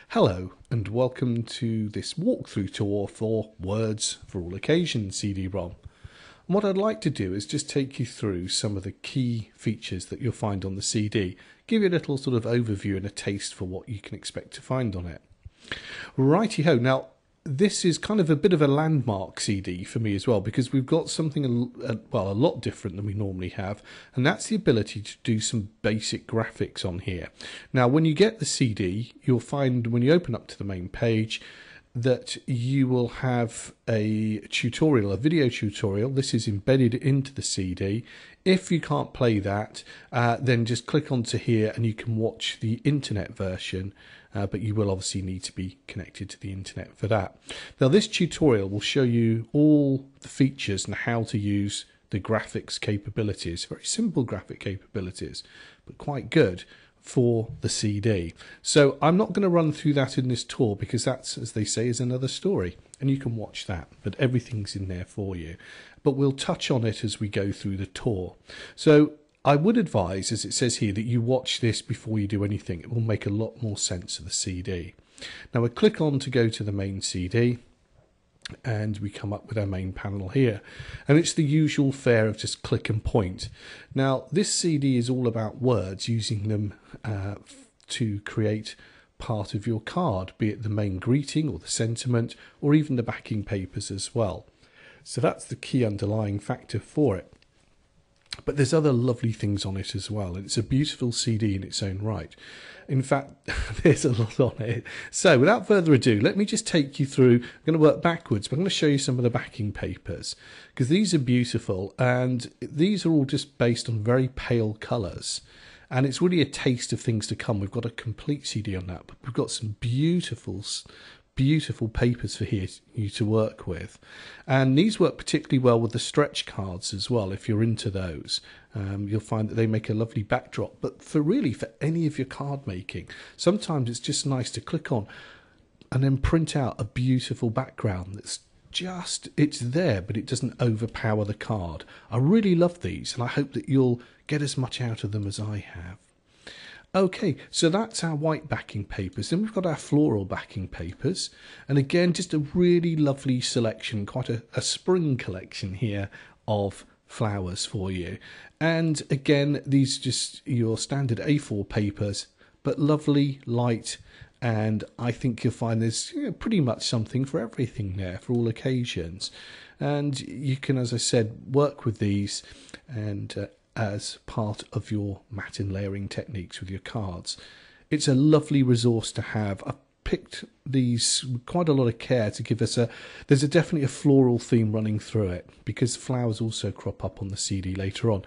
Hello and welcome to this walkthrough tour for Words for All Occasions CD-ROM. And what I'd like to do is just take you through some of the key features that you'll find on the CD, give you a little sort of overview and a taste for what you can expect to find on it. Righty-ho, now this is kind of a bit of a landmark CD for me as well, because we've got something a lot different than we normally have, and that's the ability to do some basic graphics on here. Now when you get the CD, you'll find when you open up to the main page that you will have a tutorial, a video tutorial. This is embedded into the CD. If you can't play that, then just click onto here and you can watch the internet version, but you will obviously need to be connected to the internet for that. Now this tutorial will show you all the features and how to use the graphics capabilities, very simple graphic capabilities, but quite good for the CD. So I'm not going to run through that in this tour because that's, as they say, is another story, and you can watch that, but everything's in there for you. But we'll touch on it as we go through the tour. So I would advise, as it says here, that you watch this before you do anything. It will make a lot more sense of the CD. Now I click on to go to the main CD, and we come up with our main panel here, and it's the usual fare of just click and point. Now this CD is all about words, using them to create part of your card, be it the main greeting or the sentiment or even the backing papers as well. So that's the key underlying factor for it. But there's other lovely things on it as well, and it's a beautiful CD in its own right. In fact, there's a lot on it. So without further ado, let me just take you through. I'm going to work backwards, but I'm going to show you some of the backing papers, because these are beautiful, and these are all just based on very pale colours. And it's really a taste of things to come. We've got a complete CD on that, but we've got some beautiful papers for you to work with, and these work particularly well with the stretch cards as well. If you're into those, you'll find that they make a lovely backdrop. But for any of your card making, sometimes it's just nice to click on and then print out a beautiful background that's it's there, but it doesn't overpower the card. I really love these, and I hope that you'll get as much out of them as I have. Okay, so that's our white backing papers. Then we've got our floral backing papers, and again just a really lovely selection, quite a spring collection here of flowers for you. And again, these just your standard A4 papers, but lovely, light, and I think you'll find there's pretty much something for everything there, for all occasions. And you can, as I said, work with these and as part of your matte and layering techniques with your cards. It's a lovely resource to have. I've picked these with quite a lot of care to give us there's definitely a floral theme running through it, because flowers also crop up on the CD later on.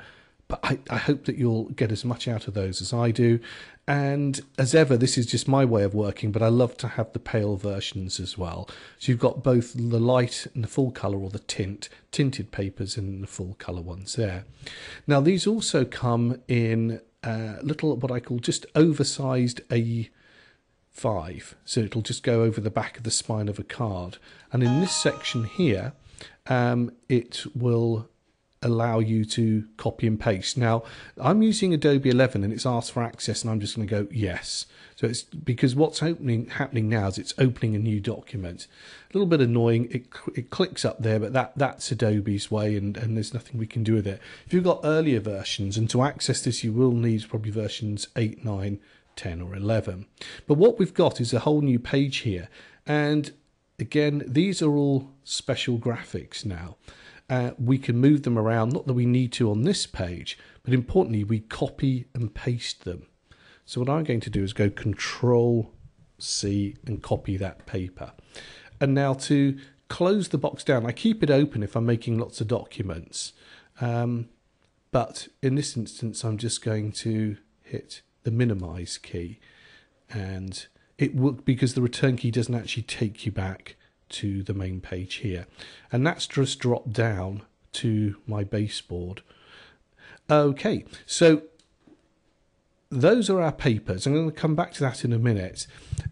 But I hope that you'll get as much out of those as I do. And as ever, this is just my way of working, but I love to have the pale versions as well. So you've got both the light and the full colour, or the tinted papers, and the full colour ones there. Now these also come in little, what I call just oversized A5. So it'll just go over the back of the spine of a card. And in this section here, it will allow you to copy and paste. Now I'm using Adobe 11 and it's asked for access, and I'm just going to go yes. So it's because what's happening now is it's opening a new document. A little bit annoying, it clicks up there, but that's Adobe's way, and there's nothing we can do with it. If you've got earlier versions, and to access this you will need probably versions 8, 9, 10 or 11. But what we've got is a whole new page here, and again these are all special graphics now. We can move them around, not that we need to on this page, but importantly we copy and paste them. So what I'm going to do is go Control C and copy that paper. And now to close the box down, I keep it open if I'm making lots of documents, but in this instance I'm just going to hit the minimize key, and it will, because the return key doesn't actually take you back to the main page here, and that's just dropped down to my baseboard. Okay, so those are our papers. I'm going to come back to that in a minute,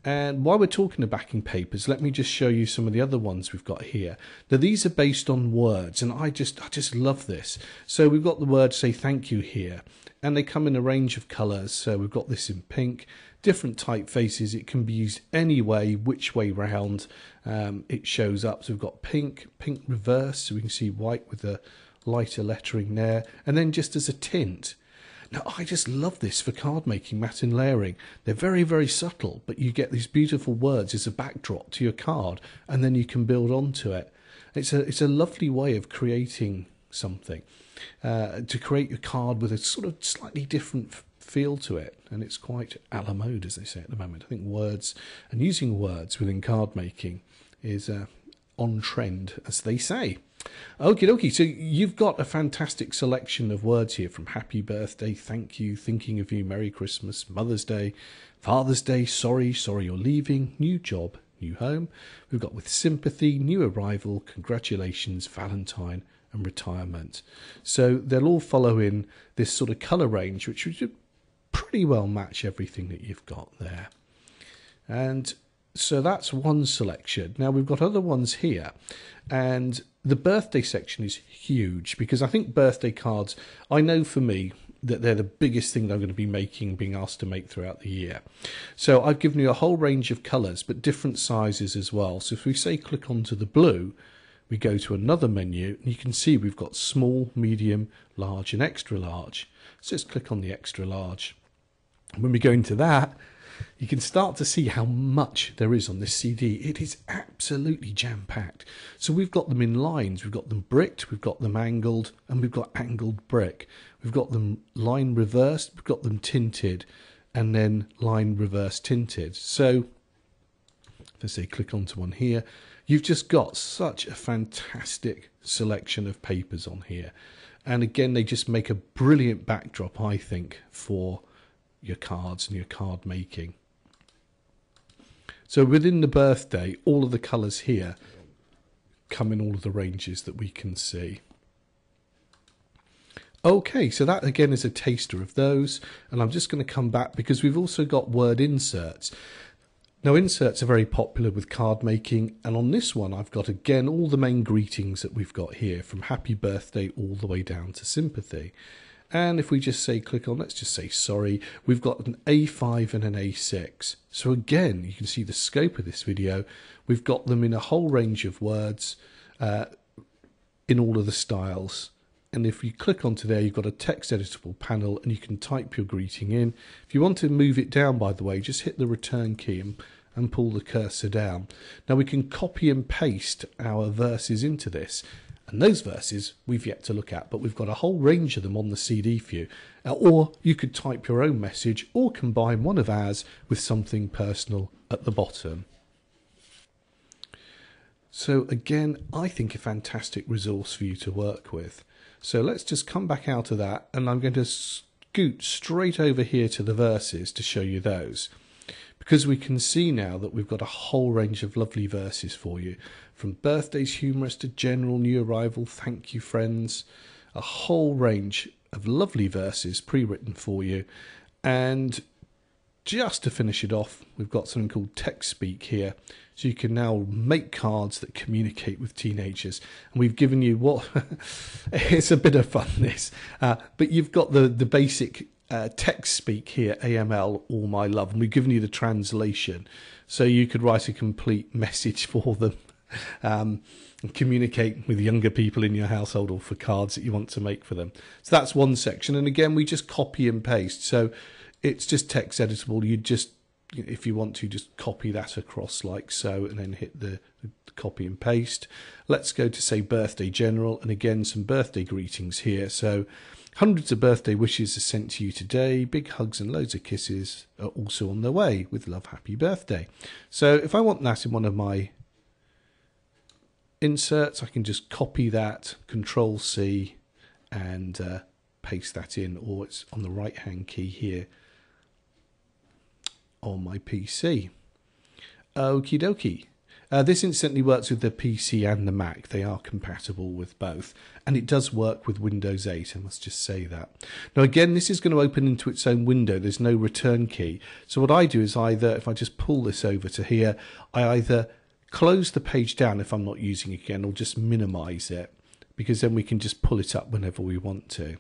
and while we're talking of backing papers, let me just show you some of the other ones we've got here. Now these are based on words, and I just love this. So we've got the word say thank you here, and they come in a range of colours. So we've got this in pink, different typefaces. It can be used any way, which way round it shows up. So we've got pink reverse, so we can see white with the lighter lettering there, and then just as a tint. Now, I just love this for card making, matte and layering. They're very, very subtle, but you get these beautiful words as a backdrop to your card, and then you can build onto it. It's a lovely way of creating something, to create a card with a sort of slightly different feel to it, and it's quite a la mode, as they say at the moment. I think words and using words within card making is on trend, as they say. Okie dokie, so you've got a fantastic selection of words here, from happy birthday, thank you, thinking of you, Merry Christmas, Mother's Day, Father's Day, sorry you're leaving, new job, new home. We've got with sympathy, new arrival, congratulations, Valentine, and retirement. So they'll all follow in this sort of colour range, which would pretty well match everything that you've got there. And so that's one selection. Now we've got other ones here, and the birthday section is huge, because I think birthday cards, I know for me that they're the biggest thing that I'm going to be being asked to make throughout the year. So I've given you a whole range of colours, but different sizes as well. So if we say click onto the blue, we go to another menu, and you can see we've got small, medium, large and extra large. So let's click on the extra large. When we go into that, you can start to see how much there is on this CD. It is absolutely jam-packed. So we've got them in lines, we've got them bricked, we've got them angled, and we've got angled brick. We've got them line reversed, we've got them tinted, and then line reverse tinted. So if I say click onto one here, you've just got such a fantastic selection of papers on here. And again, they just make a brilliant backdrop, I think, for your cards and your card making. So within the birthday, all of the colours here come in all of the ranges that we can see. Okay, so that again is a taster of those, and I'm just going to come back because we've also got word inserts. Now inserts are very popular with card making, and on this one I've got again all the main greetings that we've got here, from happy birthday all the way down to sympathy. And if we just say click on, let's just say sorry, we've got an A5 and an A6. So again, you can see the scope of this video. We've got them in a whole range of words in all of the styles. And if you click onto there, you've got a text editable panel, and you can type your greeting in. If you want to move it down, by the way, just hit the return key and pull the cursor down. Now we can copy and paste our verses into this. And those verses we've yet to look at, but we've got a whole range of them on the CD for you. Or you could type your own message, or combine one of ours with something personal at the bottom. So again, I think a fantastic resource for you to work with. So let's just come back out of that, and I'm going to scoot straight over here to the verses to show you those. Because we can see now that we've got a whole range of lovely verses for you, from birthdays humorous to general, new arrival, thank you friends, a whole range of lovely verses pre-written for you. And just to finish it off, we've got something called text speak here, so you can now make cards that communicate with teenagers. And we've given you what it's a bit of fun, this, but you've got the basic text speak here, AML, all my love, and we've given you the translation, so you could write a complete message for them and communicate with younger people in your household, or for cards that you want to make for them. So that's one section, and again we just copy and paste, so it's just text editable. You just, if you want to, just copy that across like so, and then hit the copy and paste. Let's go to say birthday general, and again some birthday greetings here. So hundreds of birthday wishes are sent to you today. Big hugs and loads of kisses are also on their way. With love, happy birthday. So if I want that in one of my inserts, I can just copy that, Control C, and paste that in, or it's on the right hand key here on my PC. Okie dokie. This incidentally works with the PC and the Mac. They are compatible with both, and it does work with Windows 8, I must just say that. Now again, this is going to open into its own window. There's no return key. So what I do is either, if I just pull this over to here, I either close the page down if I'm not using it again, or just minimize it, because then we can just pull it up whenever we want to.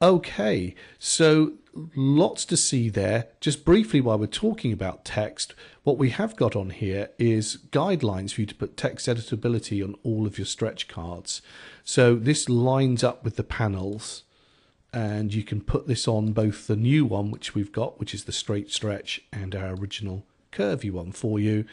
Okay, so lots to see there. Just briefly, while we're talking about text, what we have got on here is guidelines for you to put text editability on all of your stretch cards. So this lines up with the panels, and you can put this on both the new one, which we've got, which is the straight stretch, and our original curvy one for you.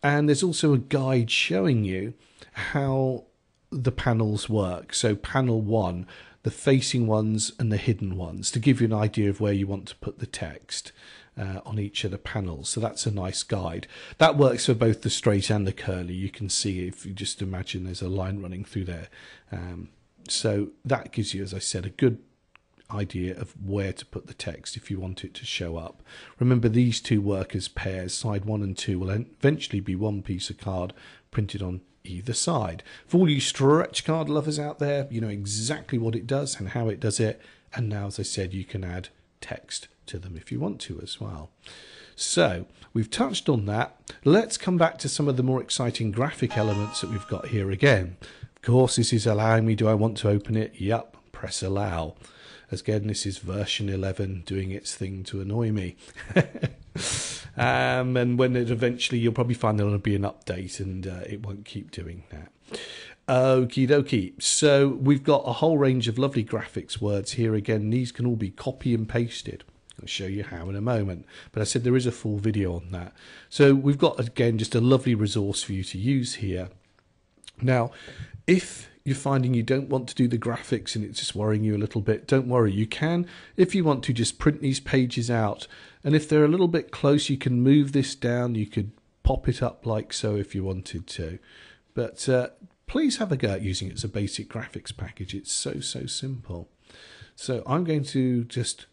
And there's also a guide showing you how the panels work. So panel 1, the facing ones and the hidden ones, to give you an idea of where you want to put the text on each of the panels. So that's a nice guide. That works for both the straight and the curly. You can see, if you just imagine there's a line running through there. So that gives you, as I said, a good idea of where to put the text if you want it to show up. Remember, these two work as pairs. Side 1 and 2 will eventually be one piece of card printed on either side. For all you stretch card lovers out there, you know exactly what it does and how it does it. And now, as I said, you can add text to them if you want to as well. So we've touched on that. Let's come back to some of the more exciting graphic elements that we've got here again. Of course, this is allowing me. Do I want to open it? Yep, press allow. Again, this is version 11 doing its thing to annoy me. And when it eventually, you'll probably find there'll be an update, and it won't keep doing that. Okie dokie. So we've got a whole range of lovely graphics words here again. These can all be copy and pasted. I'll show you how in a moment. But I said there is a full video on that. So we've got, again, just a lovely resource for you to use here. Now, if you're finding you don't want to do the graphics and it's just worrying you a little bit, don't worry. You can, if you want to, just print these pages out. And if they're a little bit close, you can move this down. You could pop it up like so if you wanted to. But please have a go at using it as a basic graphics package. It's so simple. So I'm going to just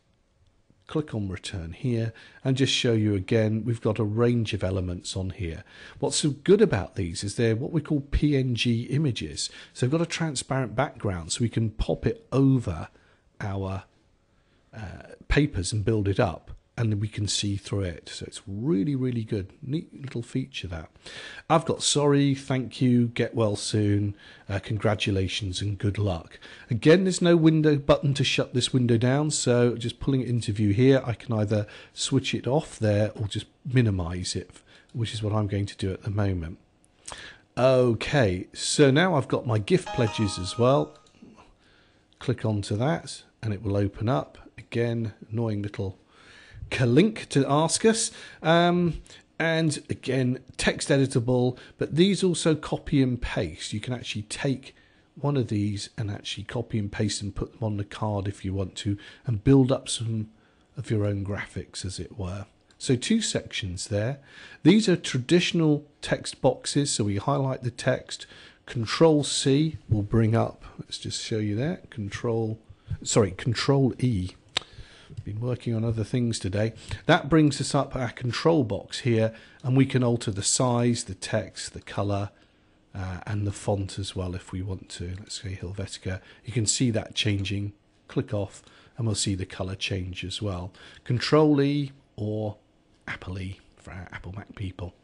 click on return here and just show you again, we've got a range of elements on here. What's so good about these is they're what we call PNG images. So they've got a transparent background, so we can pop it over our papers and build it up, and then we can see through it. So it's really good. Neat little feature that. I've got sorry, thank you, get well soon, congratulations and good luck. Again, there's no window button to shut this window down, so just pulling it into view here, I can either switch it off there or just minimize it, which is what I'm going to do at the moment. Okay, so now I've got my gift pledges as well. Click onto that and it will open up. Again, annoying little link to ask us, and again, text editable, but these also copy and paste. You can actually take one of these and actually copy and paste and put them on the card if you want to, and build up some of your own graphics, as it were. So 2 sections there. These are traditional text boxes, so we highlight the text. Control C will bring up, let's just show you that, Control E. Been working on other things today. That brings us up our control box here, and we can alter the size, the text, the color, and the font as well if we want to. Let's say Helvetica. You can see that changing. Click off and we'll see the color change as well. Control E or Apple E for our Apple Mac people.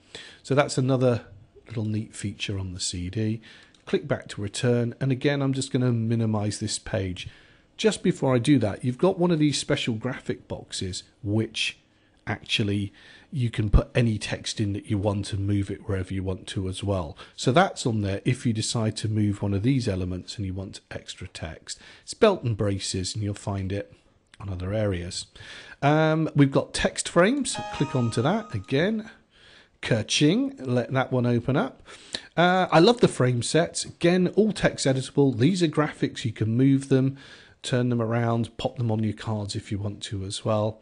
So that's another little neat feature on the CD. Click back to return, and again I'm just going to minimize this page. Just before I do that, you've got one of these special graphic boxes which actually you can put any text in that you want and move it wherever you want to as well. So that's on there if you decide to move one of these elements and you want extra text. It's belt and braces, and you'll find it on other areas. We've got text frames. Click onto that again. Ka-ching, let that one open up. I love the frame sets. Again, all text editable. These are graphics. You can move them, turn them around, pop them on your cards if you want to as well.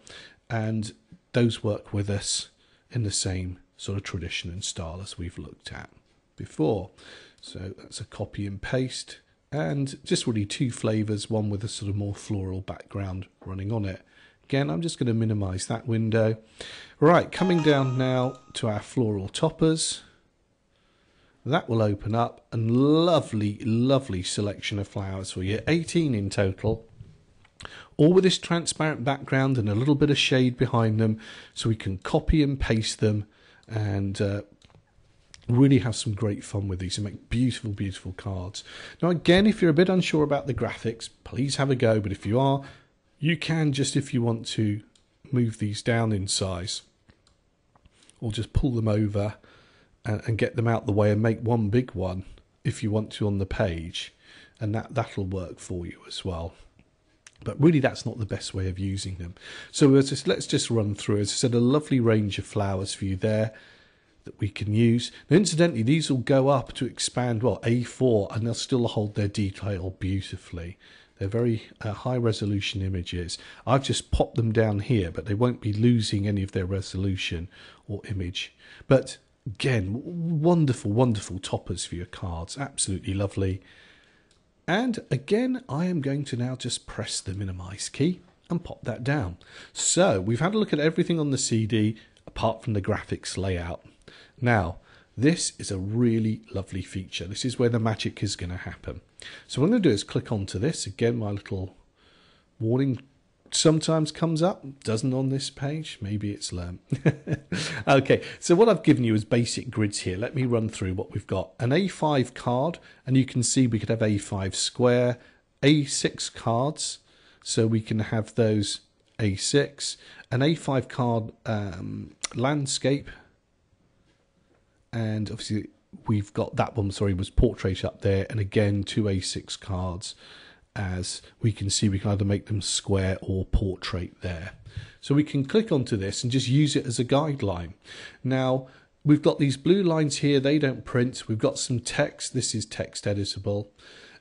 And those work with us in the same sort of tradition and style as we've looked at before. So that's a copy and paste, and just really 2 flavors, one with a sort of more floral background running on it. Again, I'm just going to minimize that window. Right, coming down now to our floral toppers. That will open up, and lovely selection of flowers for you. 18 in total. All with this transparent background and a little bit of shade behind them, so we can copy and paste them and really have some great fun with these and make beautiful cards. Now again, if you're a bit unsure about the graphics, please have a go, but if you are, You can just, if you want to, move these down in size, or just pull them over and get them out the way and make one big one if you want to on the page, and that'll work for you as well. But really, that's not the best way of using them. So let's just run through. As I said, a lovely range of flowers for you there that we can use. Now, incidentally, these will go up to expand, well, A4, and they'll still hold their detail beautifully. They're very high resolution images. I've just popped them down here, but they won't be losing any of their resolution or image. But again, wonderful, wonderful toppers for your cards. Absolutely lovely. And again, I am going to now just press the minimize key and pop that down. So we've had a look at everything on the CD apart from the graphics layout. Now, this is a really lovely feature. This is where the magic is going to happen. So what I'm going to do is click onto this. Again, my little warning sometimes comes up, doesn't on this page. Maybe it's learned. Okay, so what I've given you is basic grids here. Let me run through what we've got. An A5 card, and you can see we could have A5 square, A6 cards, so we can have those A6, an A5 card landscape, and obviously we've got that one, sorry, was portrait up there, and again 2 A6 cards. As we can see, we can either make them square or portrait there. So we can click onto this and just use it as a guideline. Now, we've got these blue lines here, they don't print. We've got some text, this is text editable.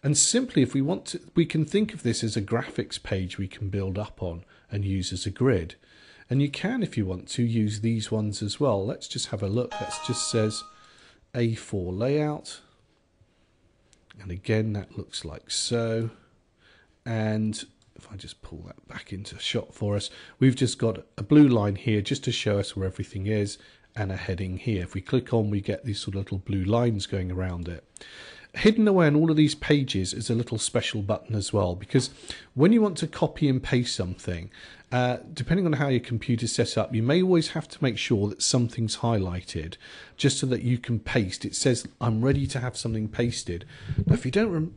And simply, if we want to, we can think of this as a graphics page we can build up on and use as a grid. And you can, if you want to, use these ones as well. Let's just have a look. That just says A4 layout. And again, that looks like so. And if I just pull that back into shot for us, we've just got a blue line here just to show us where everything is, and a heading here. If we click on, we get these sort of little blue lines going around it. Hidden away on all of these pages is a little special button as well, because when you want to copy and paste something, depending on how your computer's set up, you may always have to make sure that something's highlighted just so that you can paste. It says, I'm ready to have something pasted. Now, if you don't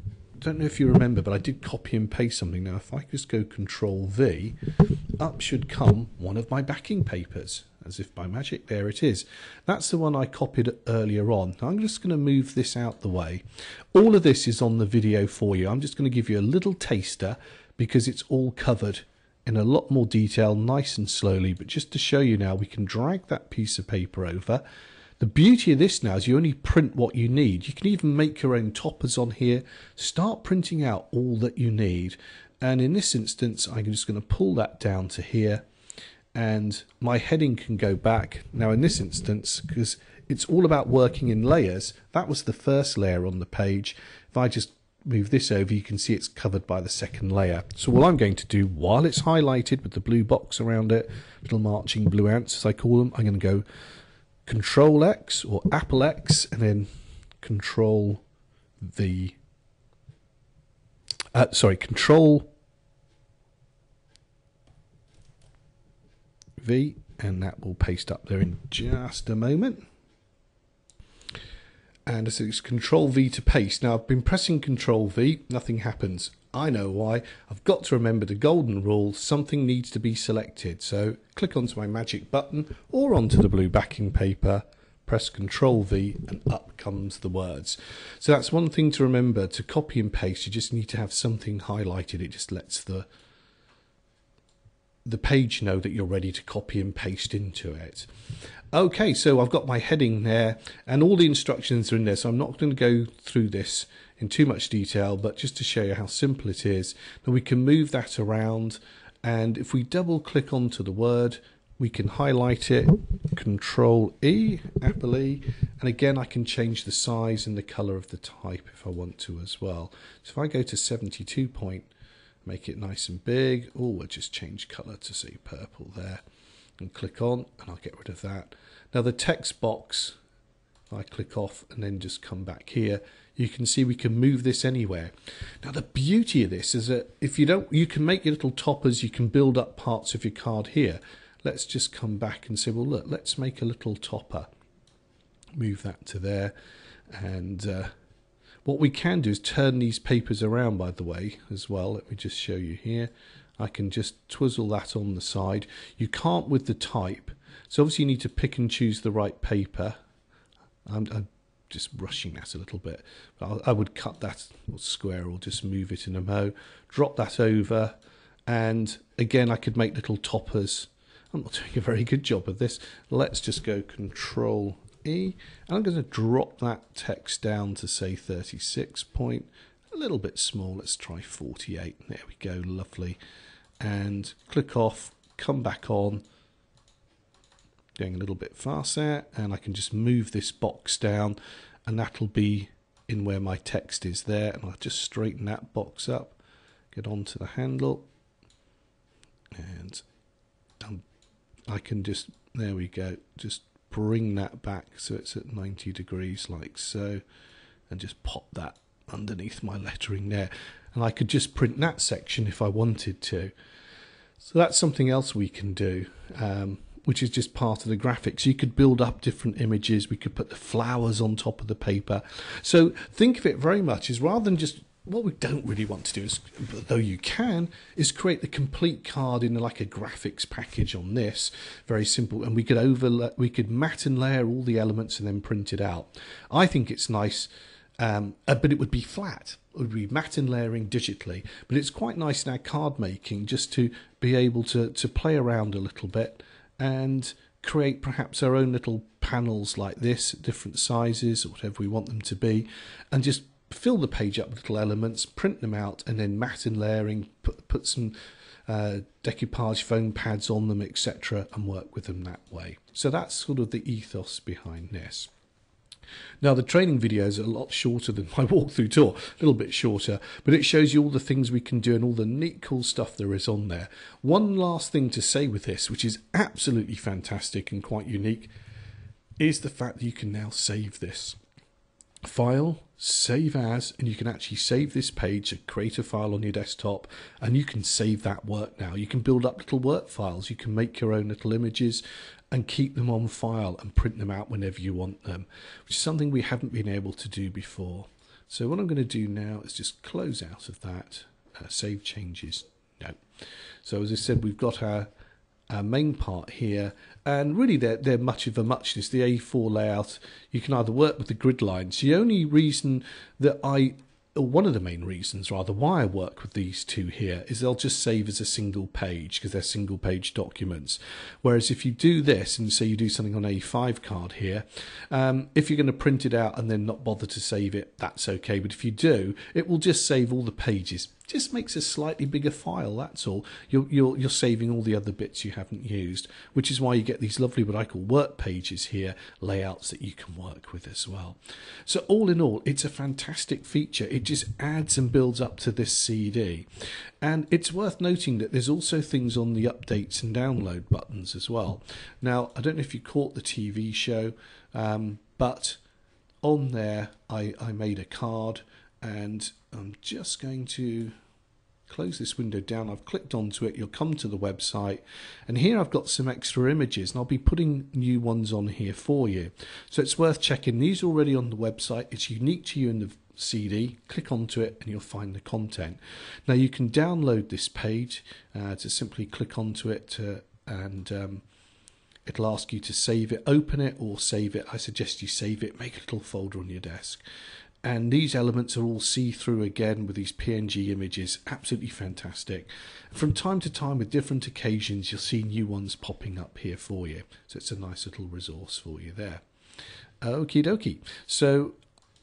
know if you remember, but I did copy and paste something. Now, if I just go Control V, up should come one of my backing papers. As if by magic, there it is. That's the one I copied earlier on. Now, I'm just going to move this out the way. All of this is on the video for you. I'm just going to give you a little taster because it's all covered in a lot more detail, nice and slowly. But just to show you now, we can drag that piece of paper over. The beauty of this now is you only print what you need. You can even make your own toppers on here. Start printing out all that you need. And in this instance, I'm just going to pull that down to here. And my heading can go back. Now in this instance, because it's all about working in layers, that was the first layer on the page. If I just move this over, you can see it's covered by the second layer. So what I'm going to do, while it's highlighted with the blue box around it, little marching blue ants as I call them, I'm going to go Control X or Apple X and then Control V. Control V, and that will paste up there in just a moment. And as it's Control V to paste. Now I've been pressing Control V, nothing happens. I know why. I've got to remember the golden rule, something needs to be selected. So click onto my magic button or onto the blue backing paper, press Control V, and up comes the words. So that's one thing to remember. To copy and paste, you just need to have something highlighted. It just lets the page know that you're ready to copy and paste into it. Okay, so I've got my heading there and all the instructions are in there, so I'm not going to go through this in too much detail, but just to show you how simple it is. Now we can move that around, and if we double click onto the word, we can highlight it, Control E, Apple E, and again I can change the size and the color of the type if I want to as well. So if I go to 72 point, make it nice and big, we'll just change color to say purple there, and click on, and I'll get rid of that. Now the text box, if I click off and then just come back here, you can see we can move this anywhere. Now the beauty of this is that if you don't, you can make your little toppers, you can build up parts of your card here. Let's just come back and say, well look, let's make a little topper. Move that to there, and what we can do is turn these papers around, by the way, as well. Let me just show you here. I can just twizzle that on the side. You can't with the type, so obviously you need to pick and choose the right paper. I'm just rushing that a little bit, but I would cut that square or just move it in a mo, drop that over, and again I could make little toppers. I'm not doing a very good job of this. Let's just go Control E, and I'm going to drop that text down to say 36 point, a little bit small. Let's try 48. There we go, lovely. And click off, come back on, going a little bit faster, and I can just move this box down, and that'll be in where my text is there, and I'll just straighten that box up, get onto the handle, and I can just, there we go, just bring that back so it's at 90 degrees like so, and just pop that underneath my lettering there, and I could just print that section if I wanted to. So that's something else we can do, which is just part of the graphics. You could build up different images. We could put the flowers on top of the paper. So think of it very much as, rather than just, what we don't really want to do is, though you can, is create the complete card in like a graphics package on this. Very simple, and we could matte and layer all the elements and then print it out. I think it's nice, but it would be flat. It would be matte and layering digitally, but it's quite nice in our card making just to be able to play around a little bit and create perhaps our own little panels like this, different sizes or whatever we want them to be, and just fill the page up with little elements, print them out, and then matte and layering, put some decoupage foam pads on them, etc., and work with them that way. So that's sort of the ethos behind this. Now the training videos are a lot shorter than my walkthrough tour, a little bit shorter, but it shows you all the things we can do and all the neat cool stuff there is on there. One last thing to say with this, which is absolutely fantastic and quite unique, is the fact that you can now save this. File, save as, and you can actually save this page, create a file on your desktop, and you can save that work now. You can build up little work files, you can make your own little images and keep them on file and print them out whenever you want them, which is something we haven't been able to do before. So what I'm going to do now is just close out of that, save changes, no. So as I said, we've got our main part here, and really they're much of a muchness. The A4 layout, you can either work with the grid lines. The only reason that one of the main reasons rather why I work with these two here is they'll just save as a single page because they're single page documents. Whereas if you do this and say you do something on A5 card here, if you're going to print it out and then not bother to save it, that's okay. But if you do, it will just save all the pages. Just makes a slightly bigger file, that's all. You're saving all the other bits you haven't used, which is why you get these lovely what I call work pages here, layouts that you can work with as well. So all in all, it's a fantastic feature. It just adds and builds up to this CD. And it's worth noting that there's also things on the updates and download buttons as well. Now, I don't know if you caught the TV show, but on there I made a card, and I'm just going to close this window down. I've clicked onto it. You'll come to the website, and here I've got some extra images, and I'll be putting new ones on here for you. So it's worth checking. These are already on the website. It's unique to you in the CD. Click onto it and you'll find the content. Now you can download this page to simply click onto it and it'll ask you to save it, open it or save it. I suggest you save it, make a little folder on your desk. And these elements are all see-through again with these PNG images. Absolutely fantastic. From time to time, with different occasions, you'll see new ones popping up here for you. So it's a nice little resource for you there. Okie dokie. So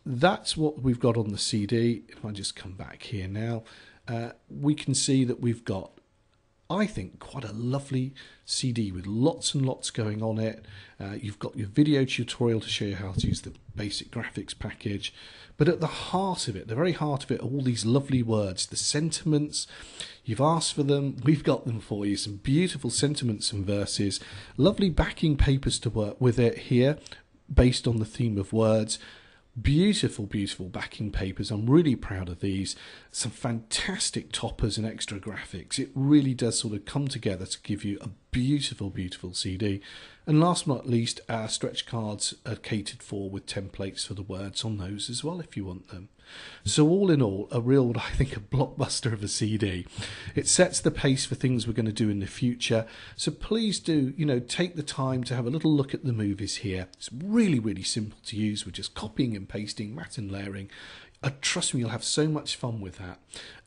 that's what we've got on the CD. If I just come back here now, we can see that we've got, I think, quite a lovely CD with lots and lots going on it. You've got your video tutorial to show you how to use the basic graphics package. But at the heart of it, the very heart of it, are all these lovely words, the sentiments. You've asked for them, we've got them for you. Some beautiful sentiments and verses, lovely backing papers to work with it here, based on the theme of words. Beautiful, beautiful backing papers. I'm really proud of these. Some fantastic toppers and extra graphics. It really does sort of come together to give you a beautiful, beautiful CD. And last but not least, our stretch cards are catered for with templates for the words on those as well if you want them. So all in all, a real, I think, a blockbuster of a CD. It sets the pace for things we're going to do in the future. So please do, take the time to have a little look at the movies here. It's really, really simple to use. We're just copying and pasting, mat and layering. Trust me, you'll have so much fun with that.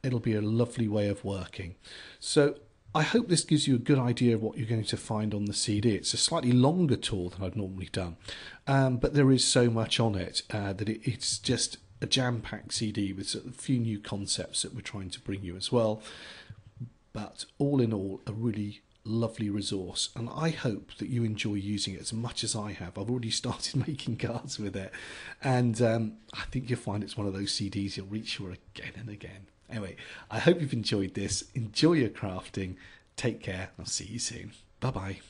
It'll be a lovely way of working. So I hope this gives you a good idea of what you're going to find on the CD. It's a slightly longer tour than I've normally done, but there is so much on it that it's just a jam-packed CD with a few new concepts that we're trying to bring you as well. But all in all, a really lovely resource, and I hope that you enjoy using it as much as I have. I've already started making cards with it, and I think you'll find it's one of those CDs you'll reach for again and again. Anyway, I hope you've enjoyed this. Enjoy your crafting. Take care. I'll see you soon. Bye-bye.